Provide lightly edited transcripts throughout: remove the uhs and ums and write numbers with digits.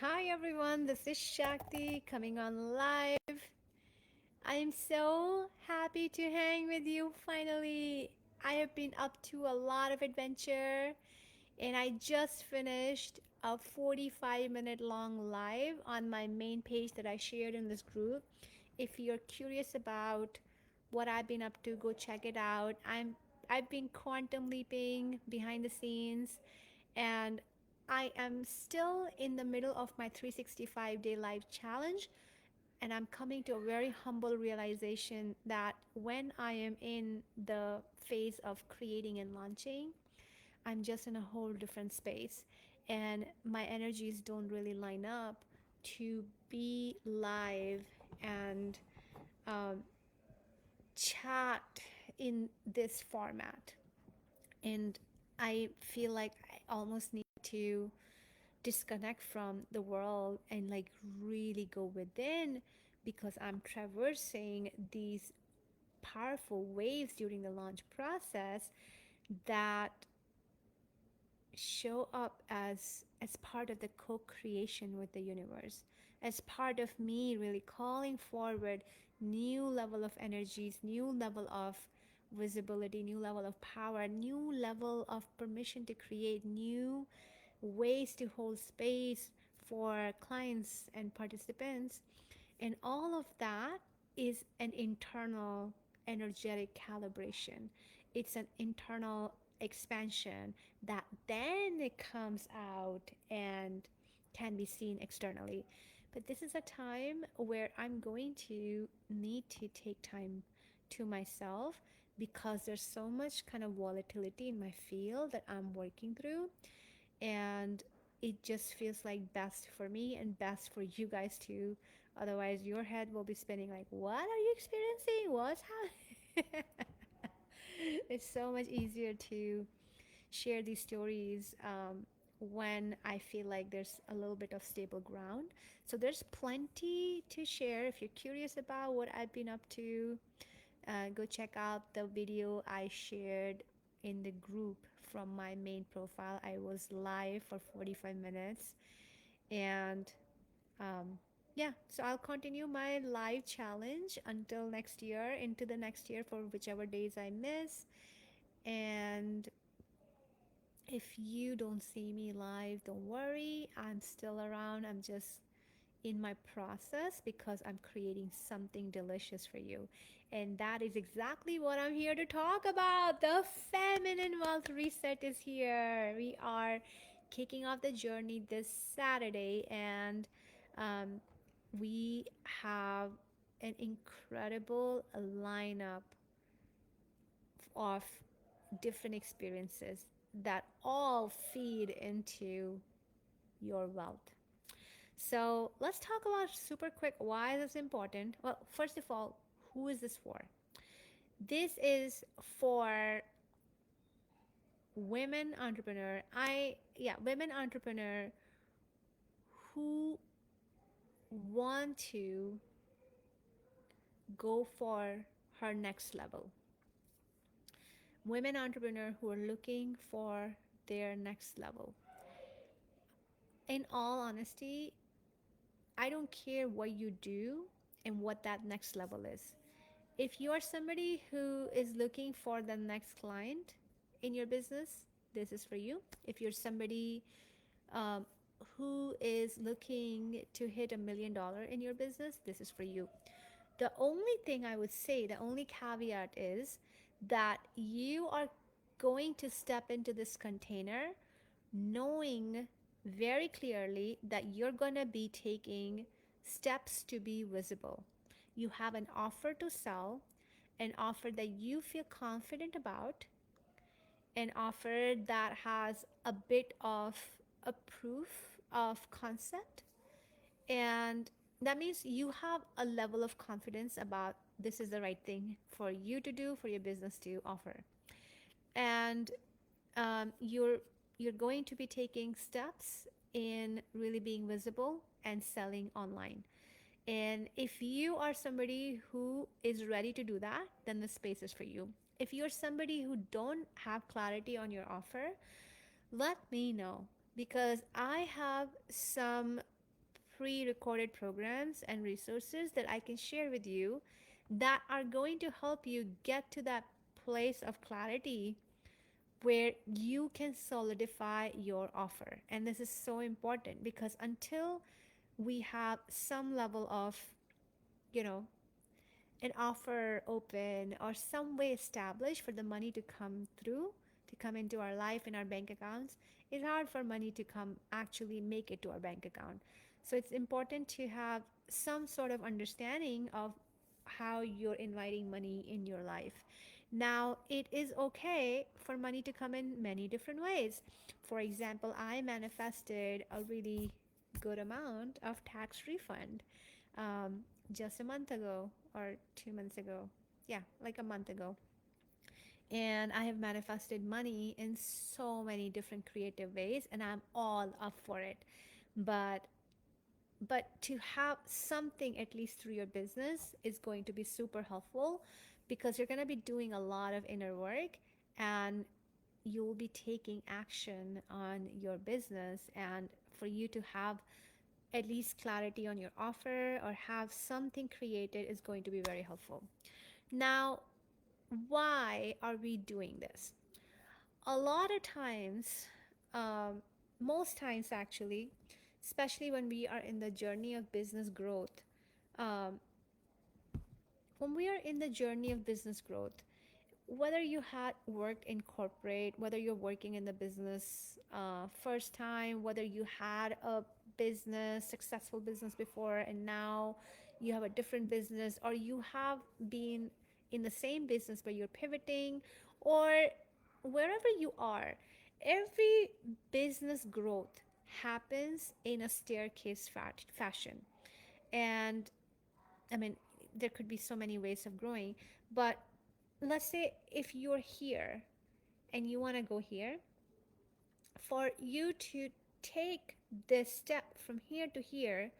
Hi everyone, this is Shakti coming on live. I am so happy to hang with you finally. I have been up to a lot of adventure and I just finished a 45-minute long live on my main page that I shared in this group. If you're curious about what I've been up to, go check it out. I've been quantum leaping behind the scenes and I am still in the middle of my 365-day life challenge. And I'm coming to a very humble realization that when I am in the phase of creating and launching, I'm just in a whole different space. And my energies don't really line up to be live and um, chat in this format. And I feel like I almost need to disconnect from the world and like really go within because I'm traversing these powerful waves during the launch process that show up as part of the co-creation with the universe, as part of me really calling forward new level of energies, new level of visibility, new level of power, new level of permission to create new ways to hold space for clients and participants. And all of that is an internal energetic calibration. It's an internal expansion that then it comes out and can be seen externally. But this is a time where I'm going to need to take time to myself because there's so much kind of volatility in my field that I'm working through, and it just feels like best for me and best for you guys too. Otherwise your head will be spinning like, what are you experiencing, what's happening? It's so much easier to share these stories when I feel like there's a little bit of stable ground. So there's plenty to share. If you're curious about what I've been up to, go check out the video I shared in the group from my main profile. I was live for 45 minutes. And um, yeah, so I'll continue my live challenge until next year, into the next year for whichever days I miss. And if you don't see me live, don't worry. I'm still around. I'm just in my process because I'm creating something delicious for you. And that is exactly what I'm here to talk about. The Feminine Wealth Reset is here. We are kicking off the journey this Saturday, and um, we have an incredible lineup of different experiences that all feed into your wealth. So let's talk about super quick why this is important. Well, first of all, who is this for? This is for women entrepreneur. Women entrepreneur who want to go for her next level. Women entrepreneur who are looking for their next level. In all honesty, I don't care what you do and what that next level is. If you are somebody who is looking for the next client in your business, this is for you. If you're somebody um, who is looking to hit $1 million in your business, this is for you. The only thing I would say, the only caveat is that you are going to step into this container knowing very clearly that you're going to be taking steps to be visible. You have an offer to sell, an offer that you feel confident about, an offer that has a bit of a proof of concept. And that means you have a level of confidence about this is the right thing for you to do, for your business to offer. And you're going to be taking steps in really being visible and selling online. And if you are somebody who is ready to do that, then the space is for you. If you're somebody who don't have clarity on your offer, let me know because I have some pre recorded programs and resources that I can share with you that are going to help you get to that place of clarity where you can solidify your offer. And this is so important because until we have some level of, you know, an offer open or some way established for the money to come through, to come into our life in our bank accounts, it's hard for money to come actually make it to our bank account. So it's important to have some sort of understanding of how you're inviting money in your life. Now, it is okay for money to come in many different ways. For example, I manifested a really good amount of tax refund um, just a month ago or 2 months ago. Yeah, like a month ago. And I have manifested money in so many different creative ways, and I'm all up for it. But to have something at least through your business is going to be super helpful because you're going to be doing a lot of inner work, and you will be taking action on your business, and for you to have at least clarity on your offer or have something created is going to be very helpful. Now, why are we doing this? A lot of times, um, most times actually, especially when we are in the journey of business growth, um, when we are in the journey of business growth, whether you had worked in corporate, whether you're working in the business first time, whether you had a business, successful business before, and now you have a different business, or you have been in the same business but you're pivoting, or wherever you are, every business growth happens in a staircase fashion. And I mean, there could be so many ways of growing, but let's say if you're here and you want to go here, for you to take this step from here to here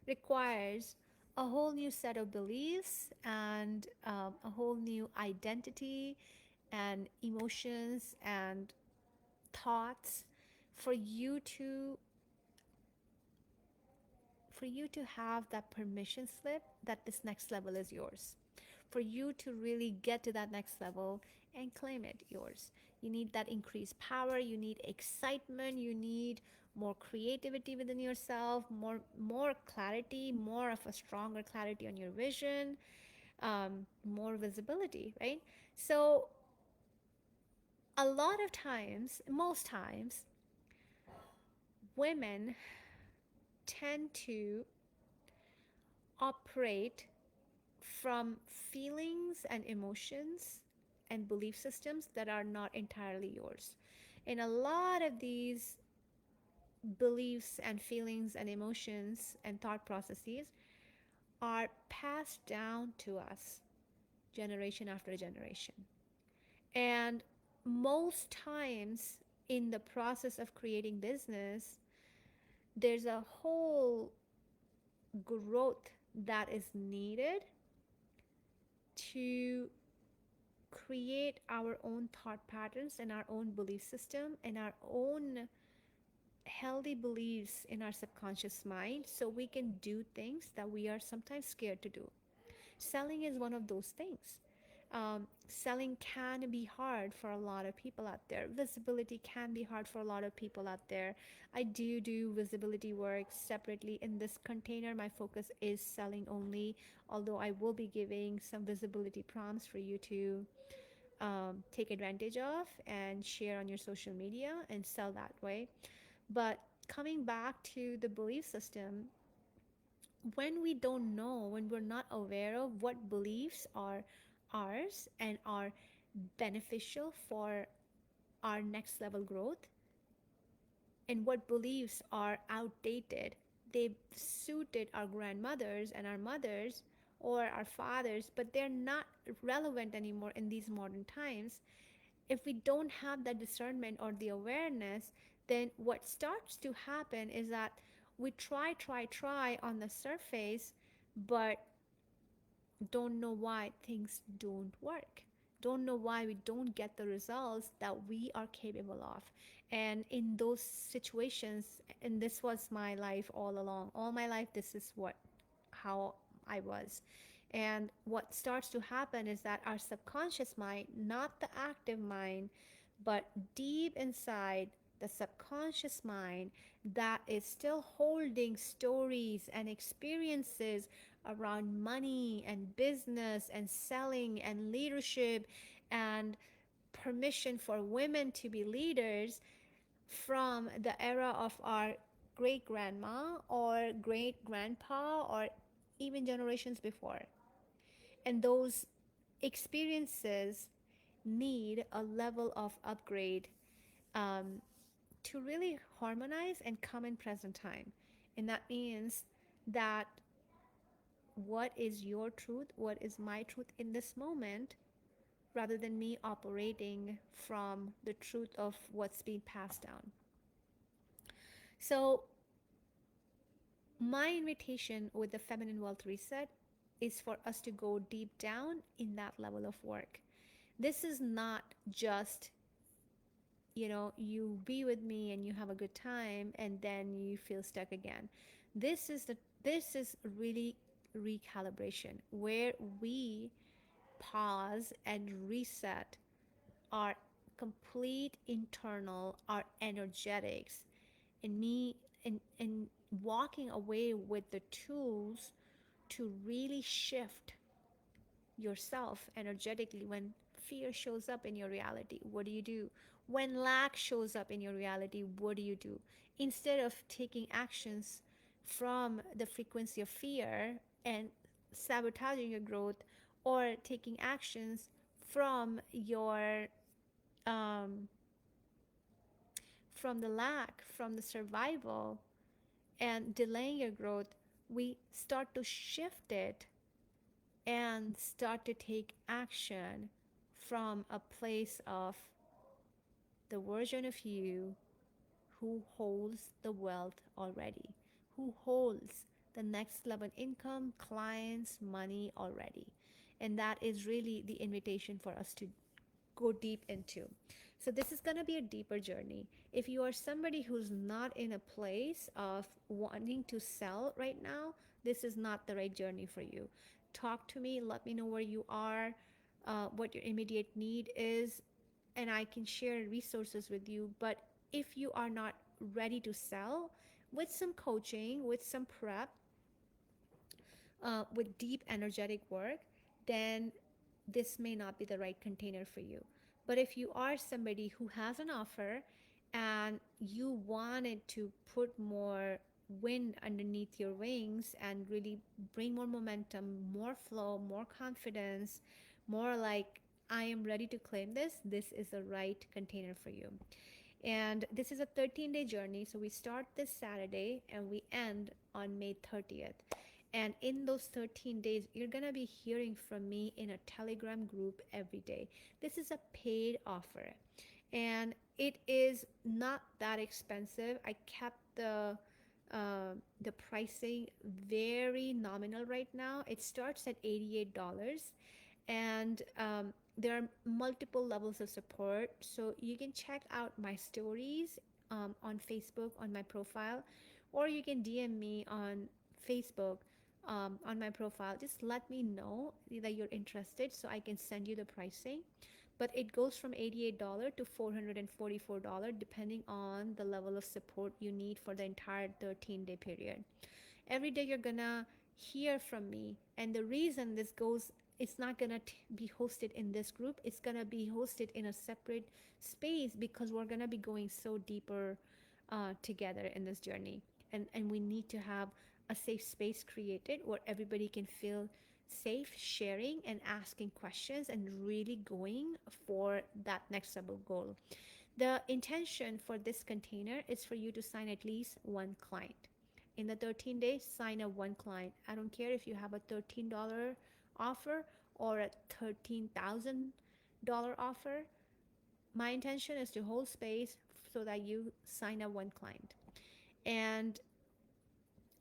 requires a whole new set of beliefs and a whole new identity and emotions and thoughts for you to have that permission slip that this next level is yours, for you to really get to that next level and claim it yours. You need that increased power, you need excitement, you need more creativity within yourself, more clarity, more of a stronger clarity on your vision, more visibility, right? So a lot of times, most times, women tend to operate from feelings and emotions and belief systems that are not entirely yours. And a lot of these beliefs and feelings and emotions and thought processes are passed down to us generation after generation. And most times in the process of creating business, there's a whole growth that is needed to create our own thought patterns and our own belief system and our own healthy beliefs in our subconscious mind so we can do things that we are sometimes scared to do. Selling is one of those things. Selling can be hard for a lot of people out there. Visibility can be hard for a lot of people out there. I do visibility work separately. In this container, my focus is selling only, although I will be giving some visibility prompts for you to take advantage of and share on your social media and sell that way. But coming back to the belief system, when we don't know, when we're not aware of what beliefs are ours and are beneficial for our next level growth, and what beliefs are outdated, they suited our grandmothers and our mothers or our fathers, but they're not relevant anymore in these modern times. If we don't have that discernment or the awareness, then what starts to happen is that we try on the surface, but don't know why things don't work, don't know why we don't get the results that we are capable of. And in those situations, and this was my life all along, all my life, this is what how I was. And what starts to happen is that our subconscious mind, not the active mind, but deep inside the subconscious mind, that is still holding stories and experiences around money and business and selling and leadership and permission for women to be leaders from the era of our great grandma or great grandpa or even generations before. And those experiences need a level of upgrade, um, to really harmonize and come in present time. And that means that what is your truth, what is my truth in this moment, rather than me operating from the truth of what's being passed down. So, my invitation with the Feminine Wealth Reset is for us to go deep down in that level of work. This is not just, you be with me and you have a good time and then you feel stuck again. This is really recalibration where we pause and reset our complete internal, our energetics, and me and walking away with the tools to really shift yourself energetically. When fear shows up in your reality, what do you do? When lack shows up in your reality, what do you do? Instead of taking actions from the frequency of fear and sabotaging your growth, or taking actions from your um, from the lack, from the survival, and delaying your growth, we start to shift it and start to take action from a place of the version of you who holds the wealth already, who holds the next level income, clients, money already. And that is really the invitation for us to go deep into. So, this is going to be a deeper journey. If you are somebody who's not in a place of wanting to sell right now, this is not the right journey for you. Talk to me, let me know where you are, what your immediate need is, and I can share resources with you. But if you are not ready to sell, with some coaching, with some prep, with deep energetic work, then this may not be the right container for you. But if you are somebody who has an offer and you wanted to put more wind underneath your wings and really bring more momentum, more flow, more confidence, more like, I am ready to claim this, this is the right container for you. And this is a 13-day journey. So we start this Saturday and we end on May 30th. And in those 13 days, you're going to be hearing from me in a Telegram group every day. This is a paid offer. And it is not that expensive. I kept the pricing very nominal right now. It starts at $88, and there are multiple levels of support. So you can check out my stories on Facebook on my profile, or you can DM me on Facebook on my profile. Just let me know that you're interested so I can send you the pricing. But it goes from $88 to $444 depending on the level of support you need for the entire 13-day period. Every day you're gonna hear from me, and the reason this goes, it's not gonna be hosted in this group, it's gonna be hosted in a separate space, because we're gonna be going so deeper together in this journey. And we need to have a safe space created where everybody can feel safe sharing and asking questions and really going for that next level goal. The intention for this container is for you to sign at least one client. In the 13 days, sign up one client. I don't care if you have a $13 offer or a $13,000 offer. My intention is to hold space so that you sign up one client. And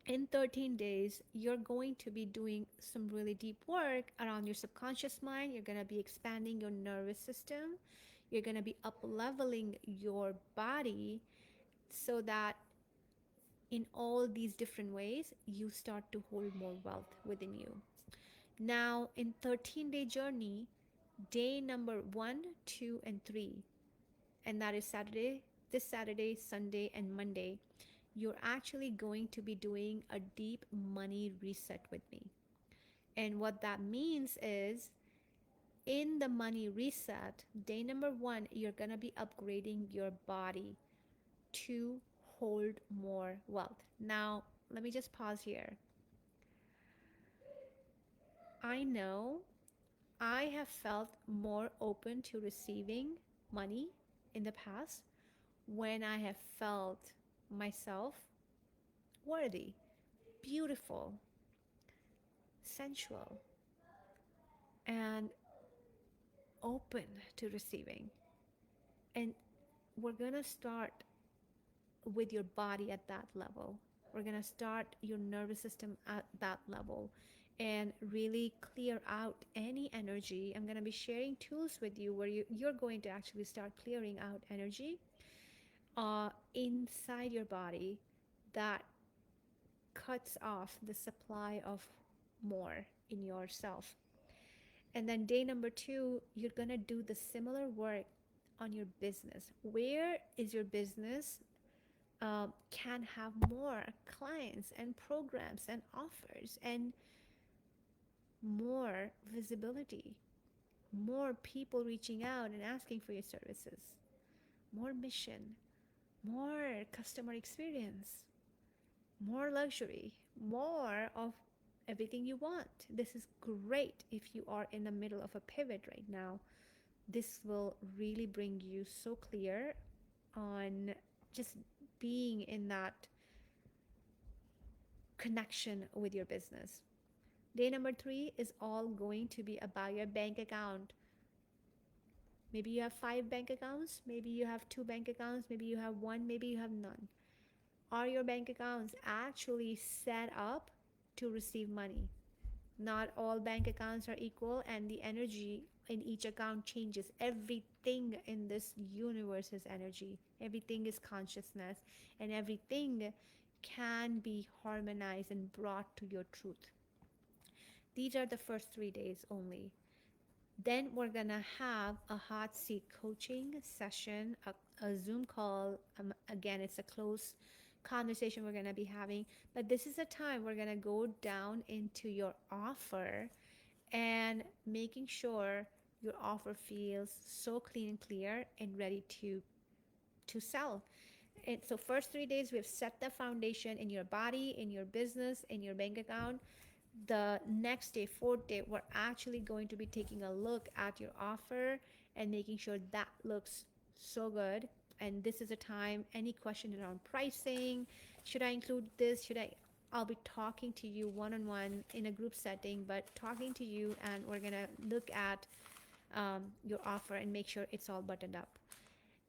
In 13 days, you're going to be doing some really deep work around your subconscious mind. You're going to be expanding your nervous system. You're going to be up leveling your body so that in all these different ways, you start to hold more wealth within you. Now, in 13-day journey, day number 1, 2, and 3, and that is this Saturday, Sunday, and Monday, you're actually going to be doing a deep money reset with me. And what that means is in the money reset, day number 1, you're going to be upgrading your body to hold more wealth. Now, let me just pause here. I know I have felt more open to receiving money in the past when I have felt myself worthy, beautiful, sensual, and open to receiving. And we're going to start with your body at that level. We're going to start your nervous system at that level and really clear out any energy. I'm going to be sharing tools with you where you're going to actually start clearing out energy inside your body that cuts off the supply of more in yourself. And then day number 2, you're going to do the similar work on your business. Where is your business can have more clients and programs and offers and more visibility, more people reaching out and asking for your services, more mission, more customer experience, more luxury, more of everything you want. This is great if you are in the middle of a pivot right now. This will really bring you so clear on just being in that connection with your business. Day number 3 is all going to be about your bank account. Maybe you have 5 bank accounts, maybe you have 2 bank accounts, maybe you have one, maybe you have none. Are your bank accounts actually set up to receive money? Not all bank accounts are equal, and the energy in each account changes. Everything in this universe is energy, everything is consciousness, and everything can be harmonized and brought to your truth. These are the first 3 days only. Then we're gonna have a hot seat coaching session, a Zoom call. Again, it's a close conversation we're gonna be having, but this is a time we're gonna go down into your offer and making sure your offer feels so clean and clear and ready to sell. And so first 3 days we've set the foundation in your body, in your business, in your bank account. The next day, fourth day, we're actually going to be taking a look at your offer and making sure that looks so good. And this is a time, any question around pricing, should I include this, I'll be talking to you one-on-one in a group setting, but talking to you, and we're gonna look at your offer and make sure it's all buttoned up.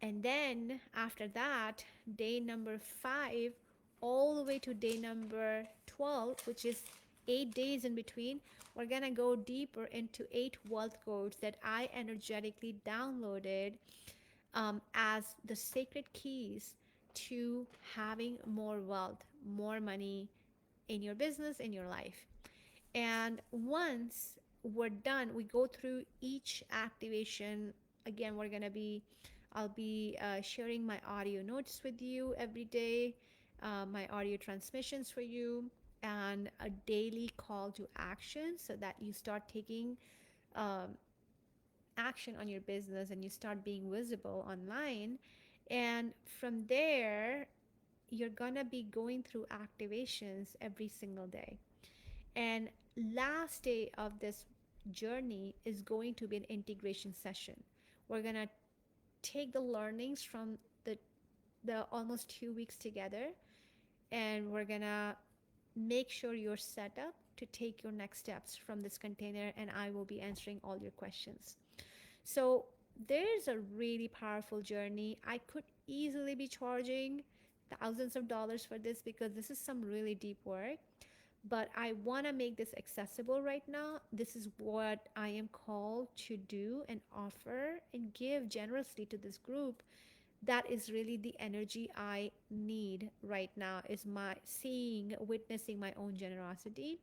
And then after that, day number 5 all the way to day number 12, which is 8 days in between, we're gonna go deeper into 8 wealth codes that I energetically downloaded as the sacred keys to having more wealth, more money in your business, in your life. And once we're done, we go through each activation. Again, I'll be sharing my audio notes with you every day, my audio transmissions for you, and a daily call to action so that you start taking um, action on your business and you start being visible online. And from there, you're gonna be going through activations every single day. And last day of this journey is going to be an integration session. We're gonna take the learnings from the almost 2 weeks together, and we're gonna make sure you're set up to take your next steps from this container, and I will be answering all your questions. So there's a really powerful journey. I could easily be charging thousands of dollars for this because this is some really deep work, but I want to make this accessible right now. This is what I am called to do and offer and give generously to this group. That is really the energy I need right now, is my seeing, witnessing my own generosity.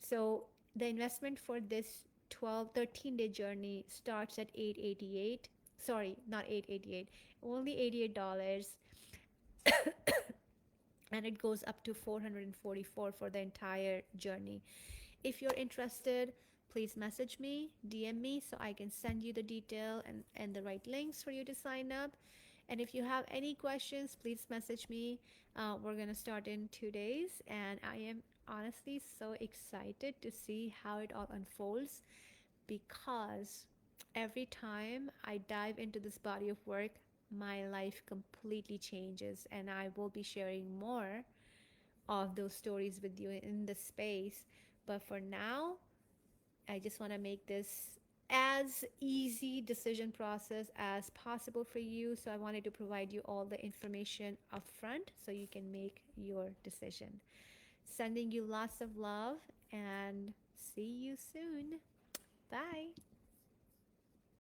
So the investment for this 13-day journey starts at 888. Sorry, not 888, only $88, and it goes up to 444 for the entire journey. If you're interested, please message me, DM me, so I can send you the detail and the right links for you to sign up. And if you have any questions, please message me. We're going to start in 2 days, and I am honestly so excited to see how it all unfolds, because every time I dive into this body of work, my life completely changes, and I will be sharing more of those stories with you in the space. But for now, I just want to make this as easy decision process as possible for you. So I wanted to provide you all the information up front so you can make your decision. Sending you lots of love and see you soon. Bye.